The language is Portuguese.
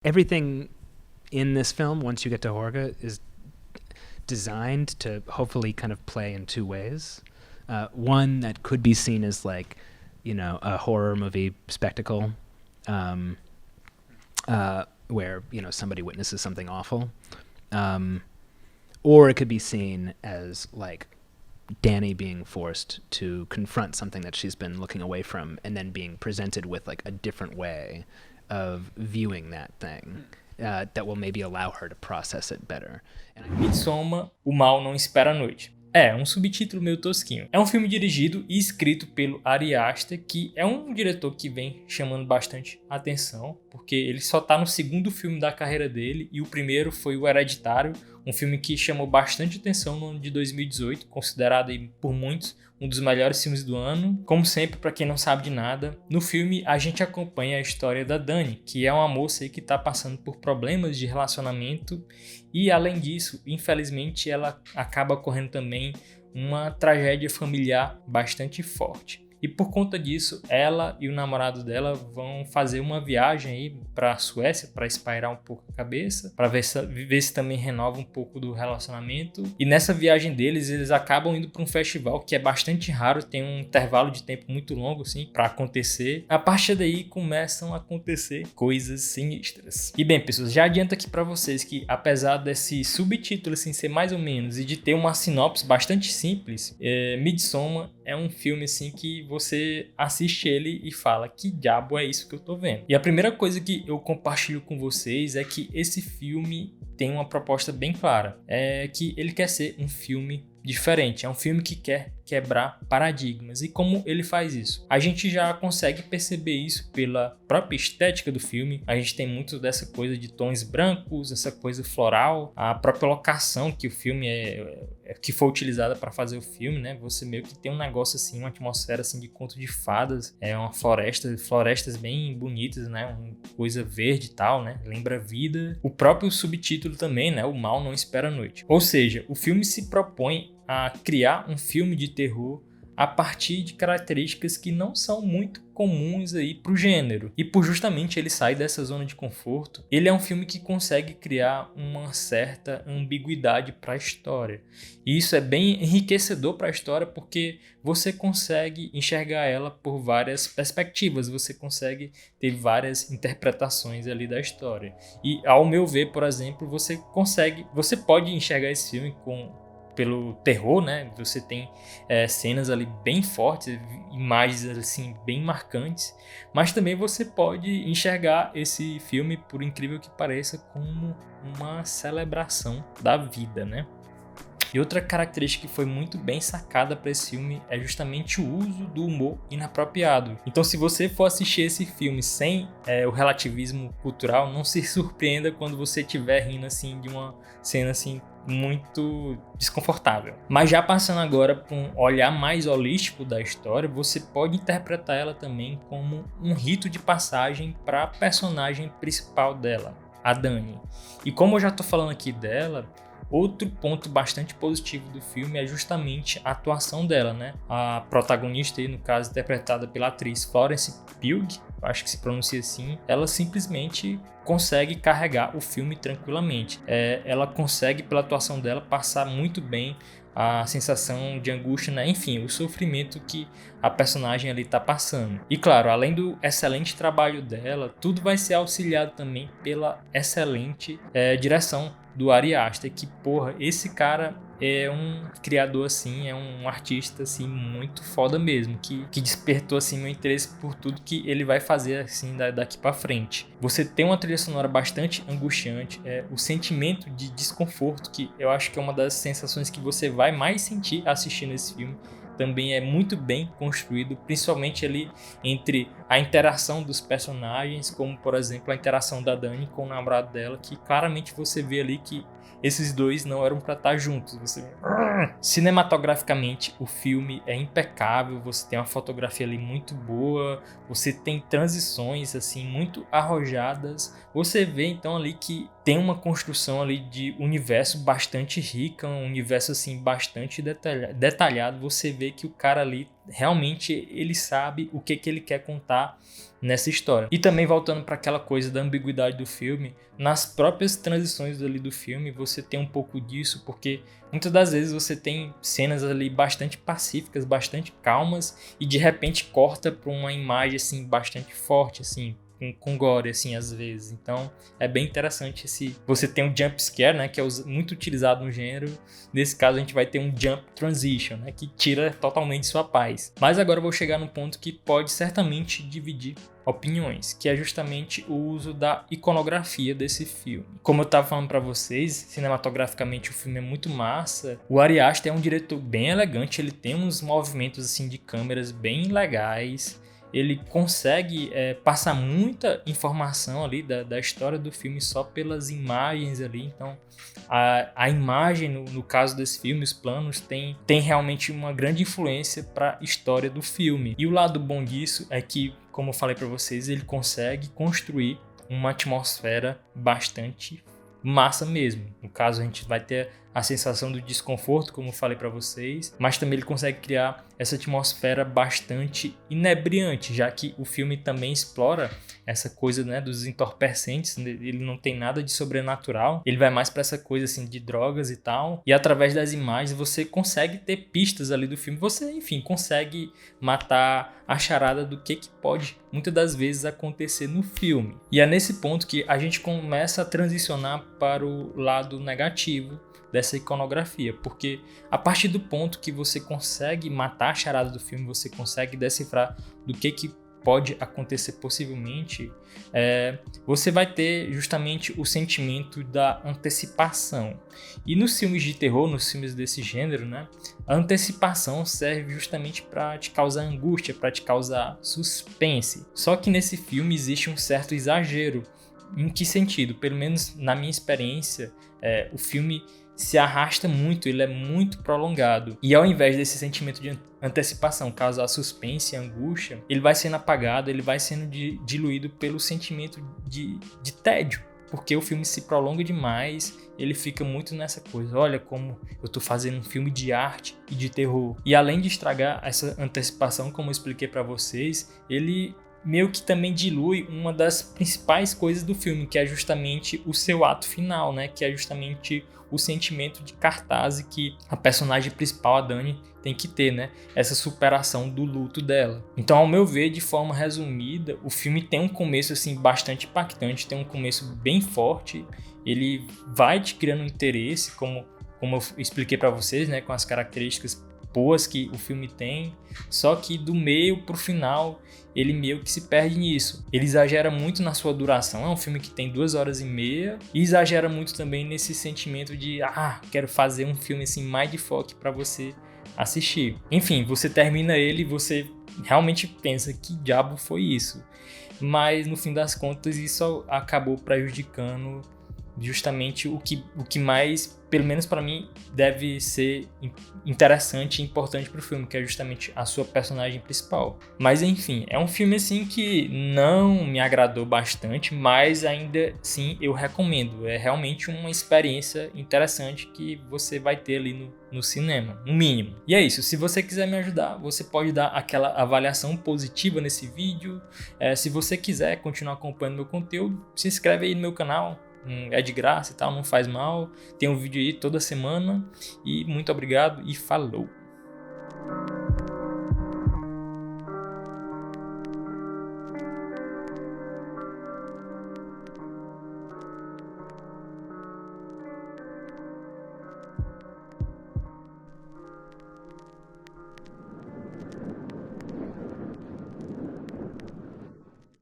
Everything in this film, once you get to Horga, is designed to hopefully kind of play in two ways. One that could be seen as like, a horror movie spectacle, where, somebody witnesses something awful. Or it could be seen as like Danny being forced to confront something that she's been looking away from, and then being presented with like a different way of viewing that thing that will maybe allow her to process it better. Midsommar, O Mal Não Espera a Noite. É um subtítulo meio tosquinho. É um filme dirigido e escrito pelo Aster, que é um diretor que vem chamando bastante atenção, porque ele só tá no segundo filme da carreira dele, e o primeiro foi o Hereditário, um filme que chamou bastante atenção no ano de 2018, considerado aí por muitos um dos melhores filmes do ano. Como sempre, para quem não sabe de nada, no filme a gente acompanha a história da Dani, que é uma moça aí que está passando por problemas de relacionamento, e além disso, infelizmente, ela acaba ocorrendo também uma tragédia familiar bastante forte. E por conta disso, ela e o namorado dela vão fazer uma viagem aí para a Suécia para espairar um pouco a cabeça, para ver se também renova um pouco do relacionamento. E nessa viagem deles, eles acabam indo para um festival que é bastante raro, tem um intervalo de tempo muito longo assim para acontecer. A partir daí começam a acontecer coisas sinistras. E bem, pessoas, já adianto aqui para vocês que apesar desse subtítulo assim ser mais ou menos e de ter uma sinopse bastante simples, Midsommar é um filme assim que você assiste ele e fala, que diabo é isso que eu tô vendo? E a primeira coisa que eu compartilho com vocês é que esse filme tem uma proposta bem clara. É que ele quer ser um filme diferente. É um filme que quer quebrar paradigmas. E como ele faz isso? A gente já consegue perceber isso pela própria estética do filme. A gente tem muito dessa coisa de tons brancos, essa coisa floral, a própria locação que o filme que foi utilizada para fazer o filme, né? Você meio que tem um negócio assim, uma atmosfera assim de conto de fadas, uma florestas bem bonitas, né? Uma coisa verde e tal, né? Lembra a vida. O próprio subtítulo também, né? O Mal Não Espera a Noite. Ou seja, o filme se propõe a criar um filme de terror a partir de características que não são muito comuns aí pro gênero. E por justamente ele sair dessa zona de conforto, ele é um filme que consegue criar uma certa ambiguidade para a história. E isso é bem enriquecedor para a história, porque você consegue enxergar ela por várias perspectivas, você consegue ter várias interpretações ali da história. E ao meu ver, por exemplo, você pode enxergar esse filme pelo terror, né? Você tem cenas ali bem fortes, imagens assim bem marcantes, mas também você pode enxergar esse filme, por incrível que pareça, como uma celebração da vida, né? E outra característica que foi muito bem sacada para esse filme é justamente o uso do humor inapropriado. Então, se você for assistir esse filme sem o relativismo cultural, não se surpreenda quando você estiver rindo assim de uma cena assim muito desconfortável. Mas já passando agora para um olhar mais holístico da história, você pode interpretar ela também como um rito de passagem para a personagem principal dela, a Dani. E como eu já estou falando aqui dela, outro ponto bastante positivo do filme é justamente a atuação dela, né? A protagonista, aí, no caso, interpretada pela atriz Florence Pugh, acho que se pronuncia assim, ela simplesmente consegue carregar o filme tranquilamente. Ela consegue, pela atuação dela, passar muito bem a sensação de angústia, né? Enfim, o sofrimento que a personagem ali está passando. E claro, além do excelente trabalho dela, tudo vai ser auxiliado também pela excelente direção do Aster, que porra, esse cara é um criador assim, é um artista assim muito foda mesmo, que despertou assim meu interesse por tudo que ele vai fazer assim daqui para frente. Você tem uma trilha sonora bastante angustiante, o sentimento de desconforto, que eu acho que é uma das sensações que você vai mais sentir assistindo esse filme, também é muito bem construído, principalmente ali entre a interação dos personagens, como por exemplo a interação da Dani com o namorado dela, que claramente você vê ali que esses dois não eram para estar juntos. Cinematograficamente, o filme é impecável, você tem uma fotografia ali muito boa, você tem transições assim muito arrojadas, você vê então ali que tem uma construção ali de universo bastante rica, um universo assim bastante detalhado. Você vê que o cara ali realmente ele sabe o que ele quer contar nessa história. E também voltando para aquela coisa da ambiguidade do filme, nas próprias transições ali do filme você tem um pouco disso, porque muitas das vezes você tem cenas ali bastante pacíficas, bastante calmas, e de repente corta para uma imagem assim bastante forte, assim, com gore, assim, às vezes. Então, é bem interessante você tem um jump scare, né, que é muito utilizado no gênero. Nesse caso, a gente vai ter um jump transition, né, que tira totalmente sua paz. Mas agora eu vou chegar num ponto que pode certamente dividir opiniões, que é justamente o uso da iconografia desse filme. Como eu estava falando para vocês, cinematograficamente o filme é muito massa. O Ari Aster é um diretor bem elegante, ele tem uns movimentos assim de câmeras bem legais. Ele consegue passar muita informação ali da história do filme só pelas imagens ali. Então, a imagem, no caso desse filme, os planos, tem realmente uma grande influência para a história do filme. E o lado bom disso é que, como eu falei para vocês, ele consegue construir uma atmosfera bastante massa mesmo. No caso, a gente vai ter a sensação do desconforto, como eu falei para vocês, mas também ele consegue criar essa atmosfera bastante inebriante, já que o filme também explora essa coisa, né, dos entorpecentes. Ele não tem nada de sobrenatural, ele vai mais para essa coisa assim de drogas e tal, e através das imagens você consegue ter pistas ali do filme, você, enfim, consegue matar a charada do que pode muitas das vezes acontecer no filme. E é nesse ponto que a gente começa a transicionar para o lado negativo dessa iconografia, porque a partir do ponto que você consegue matar a charada do filme, você consegue decifrar do que pode acontecer possivelmente, você vai ter justamente o sentimento da antecipação. E nos filmes de terror, nos filmes desse gênero, né, a antecipação serve justamente para te causar angústia, para te causar suspense. Só que nesse filme existe um certo exagero. Em que sentido? Pelo menos na minha experiência, o filme se arrasta muito, ele é muito prolongado. E ao invés desse sentimento de antecipação causar suspense e angústia, ele vai sendo apagado, ele vai sendo diluído pelo sentimento de tédio. Porque o filme se prolonga demais, ele fica muito nessa coisa, olha como eu tô fazendo um filme de arte e de terror. E além de estragar essa antecipação, como eu expliquei para vocês, ele meio que também dilui uma das principais coisas do filme, que é justamente o seu ato final, né? Que é justamente o sentimento de catarse que a personagem principal, a Dani, tem que ter, né? Essa superação do luto dela. Então, ao meu ver, de forma resumida, o filme tem um começo assim bastante impactante, tem um começo bem forte, ele vai te criando um interesse, como eu expliquei para vocês, né? Com as características boas que o filme tem, só que do meio pro final ele meio que se perde nisso. Ele exagera muito na sua duração, é um filme que tem 2h30 e exagera muito também nesse sentimento de quero fazer um filme assim mais de foco para você assistir. Enfim, você termina ele e você realmente pensa, que diabo foi isso? Mas no fim das contas isso acabou prejudicando justamente o que mais, pelo menos para mim, deve ser interessante e importante pro filme, que é justamente a sua personagem principal. Mas enfim, é um filme assim que não me agradou bastante, mas ainda assim eu recomendo. É realmente uma experiência interessante que você vai ter ali no cinema, no mínimo. E é isso, se você quiser me ajudar, você pode dar aquela avaliação positiva nesse vídeo. Se você quiser continuar acompanhando meu conteúdo, se inscreve aí no meu canal. É de graça e tal, não faz mal. Tem um vídeo aí toda semana. E muito obrigado e falou!